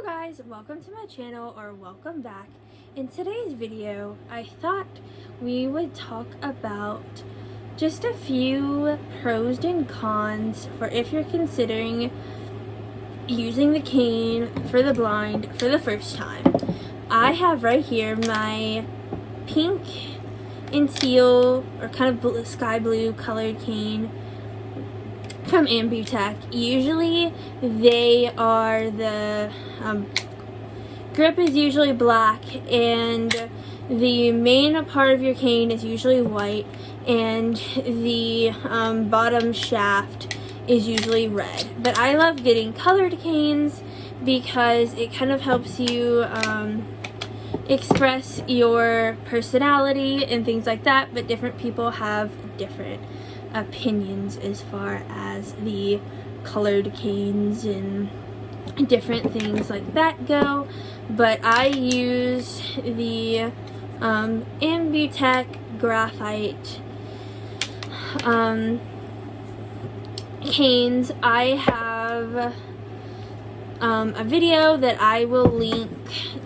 Hello guys, welcome to my channel, or welcome back. In today's video, I thought we would talk about just a few pros and cons for if you're considering using the cane for the blind for the first time. I have right here my pink and teal, or kind of sky blue colored cane from Ambutech. Usually they are the grip is usually black and the main part of your cane is usually white, and the bottom shaft is usually red. But I love getting colored canes because it kind of helps you express your personality and things like that, but different people have different opinions as far as the colored canes and different things like that go. But I use the Ambutech Graphite canes. I have a video that I will link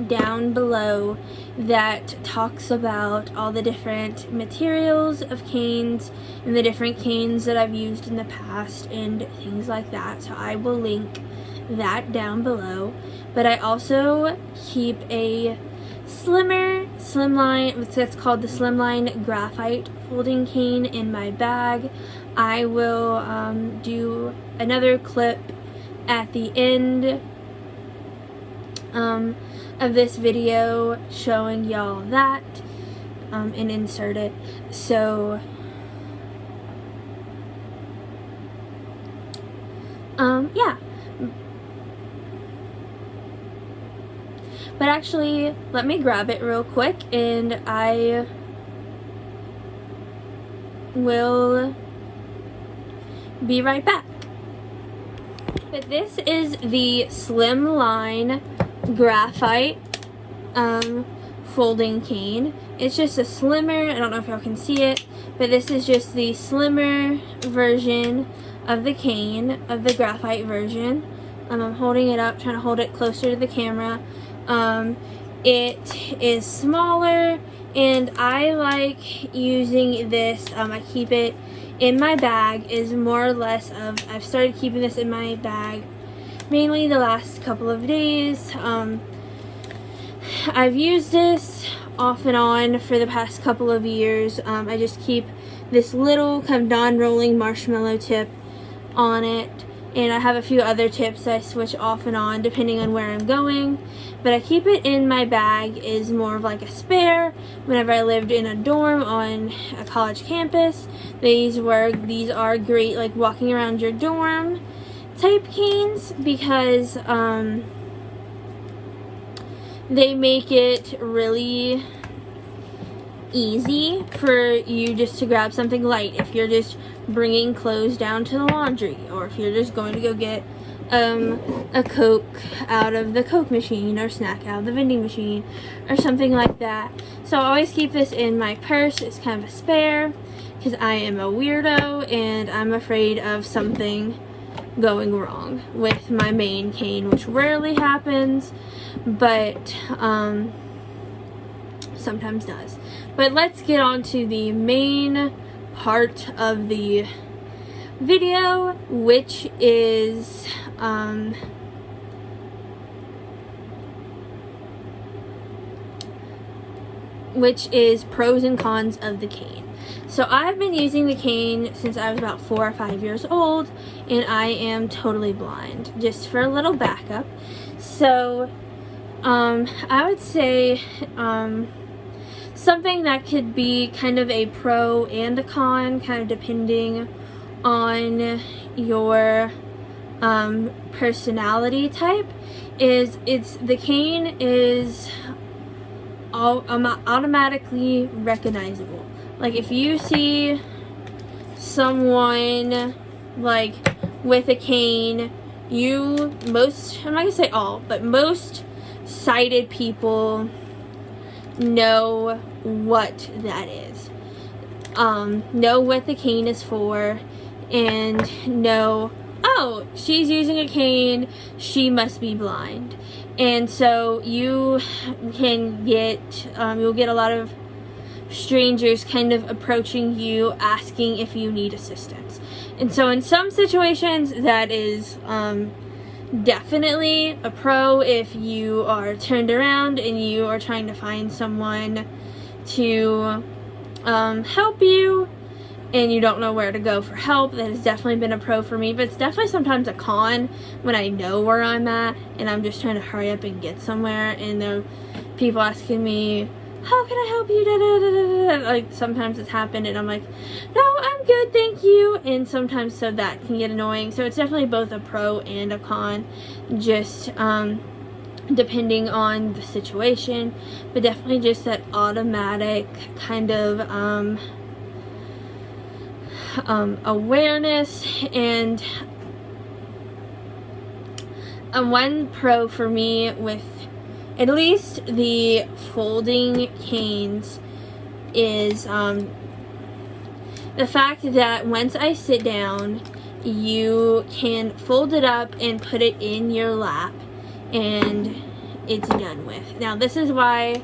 down below that talks about all the different materials of canes and the different canes that I've used in the past and things like that. So I will link that down below. But I also keep a Slimline, that's called the Slimline Graphite folding cane in my bag. I will do another clip at the end of this video showing y'all that and insert it. So yeah. But actually, let me grab it real quick and I will be right back. But this is the Slimline Graphite folding cane. It's just a slimmer, I don't know if y'all can see it, but this is just the slimmer version of the cane, of the graphite version. I'm holding it up, trying to hold it closer to the camera. It is smaller, and I like using this. I keep it in my bag, is more or less of, I've started keeping this in my bag mainly the last couple of days. I've used this off and on for the past couple of years. I just keep this little kind of non-rolling marshmallow tip on it, and I have a few other tips I switch off and on depending on where I'm going. But I keep it in my bag is more of like a spare. Whenever I lived in a dorm on a college campus, these are great like walking around your dorm type canes, because they make it really easy for you just to grab something light if you're just bringing clothes down to the laundry, or if you're just going to go get a Coke out of the Coke machine, or snack out of the vending machine, or something like that. So I always keep this in my purse. It's kind of a spare because I am a weirdo and I'm afraid of something going wrong with my main cane, which rarely happens, but sometimes does. But let's get on to the main part of the video, which is pros and cons of the cane. So I've been using the cane since I was about 4 or 5 years old, and I am totally blind. Just for a little backup, so I would say something that could be kind of a pro and a con, kind of depending on your personality type, is the cane is automatically recognizable. Like if you see someone like with a cane, I'm not gonna say all, but most sighted people know what that is, know what the cane is for, and know, oh, oh, she's using a cane, she must be blind. And so you can get, you'll get a lot of strangers kind of approaching you, asking if you need assistance. And so in some situations, that is definitely a pro if you are turned around and you are trying to find someone to help you and you don't know where to go for help. That has definitely been a pro for me, but it's definitely sometimes a con when I know where I'm at and I'm just trying to hurry up and get somewhere, and there are people asking me, how can I help you? Da, da, da, da, da. Like, sometimes it's happened and I'm like, no, I'm good, thank you. And sometimes so that can get annoying. So it's definitely both a pro and a con, just depending on the situation. But definitely just that automatic kind of awareness. And one pro for me with at least the folding canes is the fact that once I sit down, you can fold it up and put it in your lap and it's done with. Now, this is why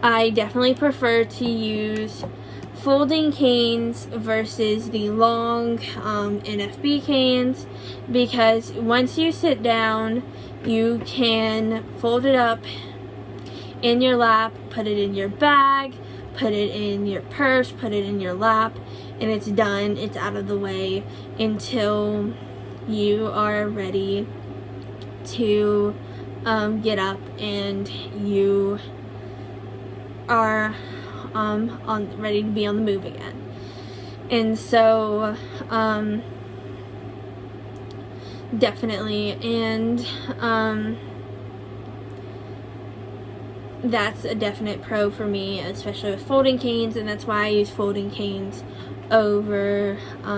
I definitely prefer to use folding canes versus the long NFB canes, because once you sit down, you can fold it up in your lap, put it in your bag, put it in your purse, put it in your lap, and it's done. It's out of the way until you are ready to get up and you are ready to be on the move again. And so definitely, and that's a definite pro for me, especially with folding canes, and that's why I use folding canes over the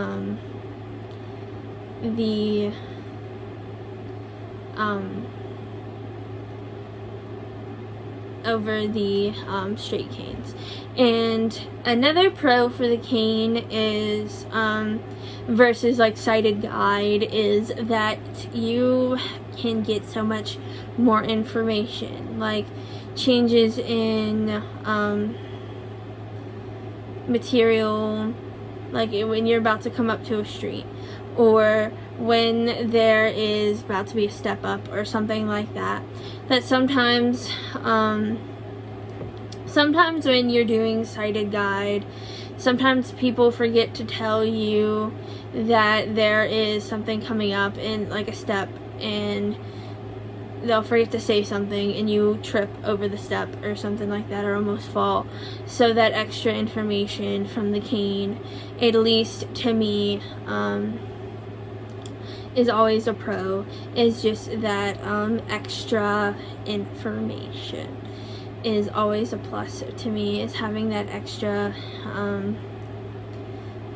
straight canes. And another pro for the cane is versus like sighted guide is that you can get so much more information, like changes in material, like when you're about to come up to a street, or when there is about to be a step up or something like that. That sometimes when you're doing sighted guide, sometimes people forget to tell you that there is something coming up in like a step, and they'll forget to say something and you trip over the step or something like that, or almost fall. So that extra information from the cane, at least to me, is always a pro, is just that extra information is always a plus to me, is having that extra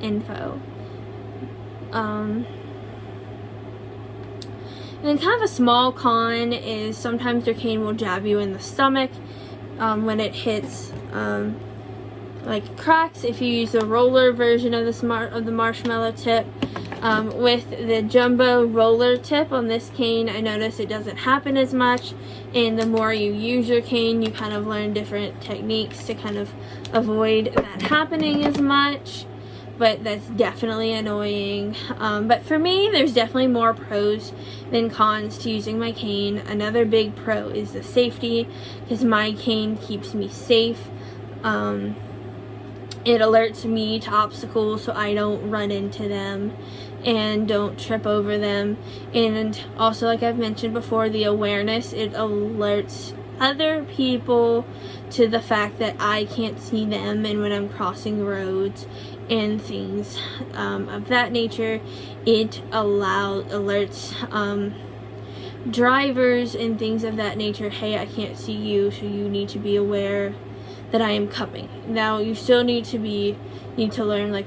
info. And then kind of a small con is sometimes your cane will jab you in the stomach when it hits like cracks. If you use the roller version of the marshmallow tip, with the jumbo roller tip on this cane, I notice it doesn't happen as much, and the more you use your cane, you kind of learn different techniques to kind of avoid that happening as much. But that's definitely annoying. But for me, there's definitely more pros than cons to using my cane. Another big pro is the safety, because my cane keeps me safe. It alerts me to obstacles so I don't run into them and don't trip over them. And also, like I've mentioned before, the awareness, it alerts other people to the fact that I can't see them, and when I'm crossing roads and things of that nature, it alerts drivers and things of that nature, hey, I can't see you, so you need to be aware that I am coming. Now, you still need to learn like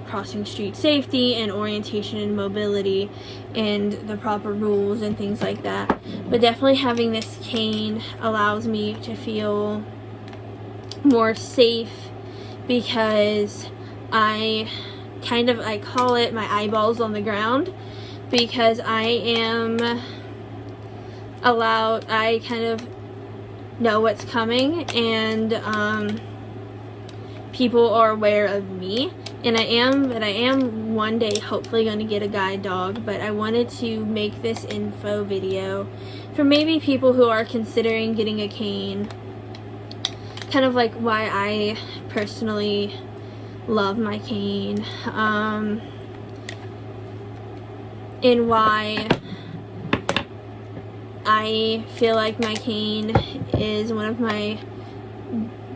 crossing street safety and orientation and mobility and the proper rules and things like that. But definitely having this cane allows me to feel more safe, because I call it my eyeballs on the ground, because I am allowed, I kind of know what's coming, and people are aware of me, and I am one day hopefully going to get a guide dog. But I wanted to make this info video for maybe people who are considering getting a cane, kind of like why I personally love my cane, and why I feel like my cane is one of my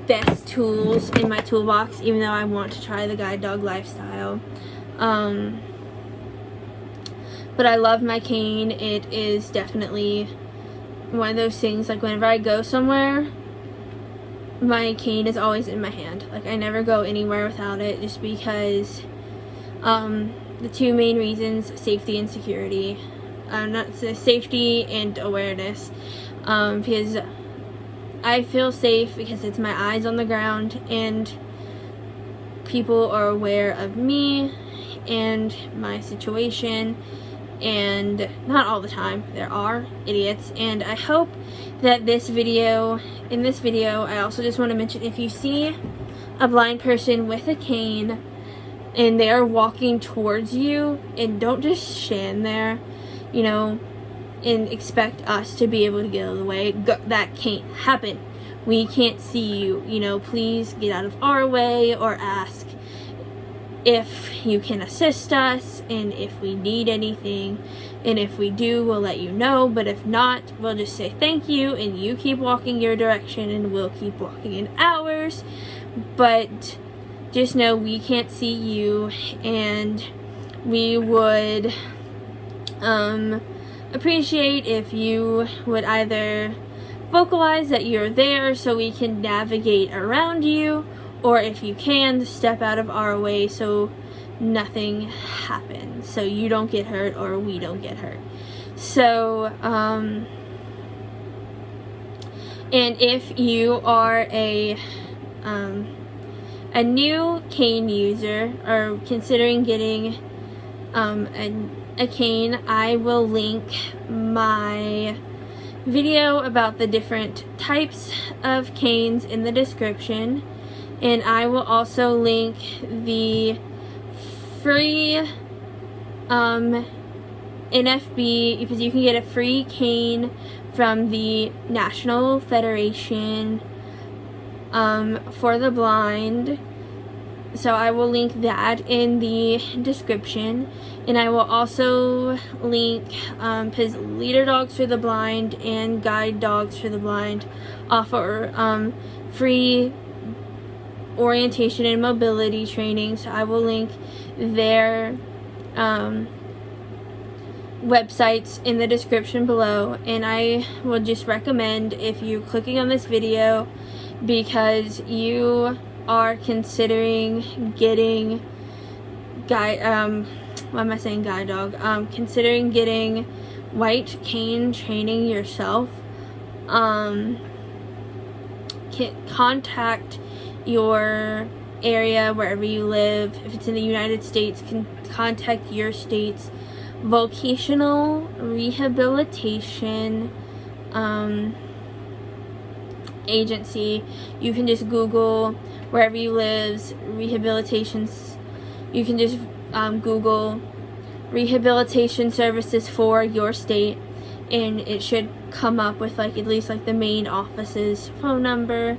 best tools in my toolbox, even though I want to try the guide dog lifestyle. But I love my cane. It is definitely one of those things, like whenever I go somewhere, my cane is always in my hand. Like, I never go anywhere without it, just because the two main reasons: safety and security. Not safety and awareness, because I feel safe because it's my eyes on the ground and people are aware of me and my situation. And not all the time, there are idiots. And I hope that in this video, I also just want to mention, if you see a blind person with a cane and they are walking towards you, and don't just stand there, you know, and expect us to be able to get out of the way. That can't happen. We can't see you, you know. Please get out of our way, or ask if you can assist us, and if we need anything, and if we do, we'll let you know. But if not, we'll just say thank you, and you keep walking your direction, and we'll keep walking in ours. But just know we can't see you, and we would appreciate if you would either vocalize that you're there so we can navigate around you, or if you can, step out of our way so nothing happens, so you don't get hurt or we don't get hurt. So and if you are a new cane user, or considering getting a cane, I will link my video about the different types of canes in the description, and I will also link the free NFB, because you can get a free cane from the National Federation for the Blind. So I will link that in the description, and I will also link because Leader Dogs for the Blind and Guide Dogs for the Blind offer free orientation and mobility training. So I will link their websites in the description below, and I will just recommend, if you're clicking on this video because you are considering getting considering getting white cane training yourself, contact your area wherever you live. If it's in the United States, contact your state's vocational rehabilitation agency. You can just Google wherever you live rehabilitations. You can just Google rehabilitation services for your state, and it should come up with at least the main office's phone number,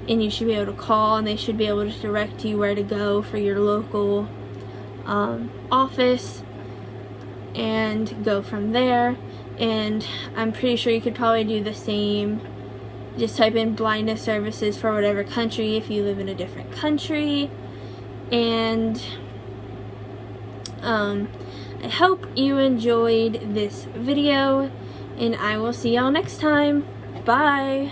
and you should be able to call, and they should be able to direct you where to go for your local office, and go from there. And I'm pretty sure you could probably do the same. Just type in blindness services for whatever country if you live in a different country. And I hope you enjoyed this video, and I will see y'all next time. Bye!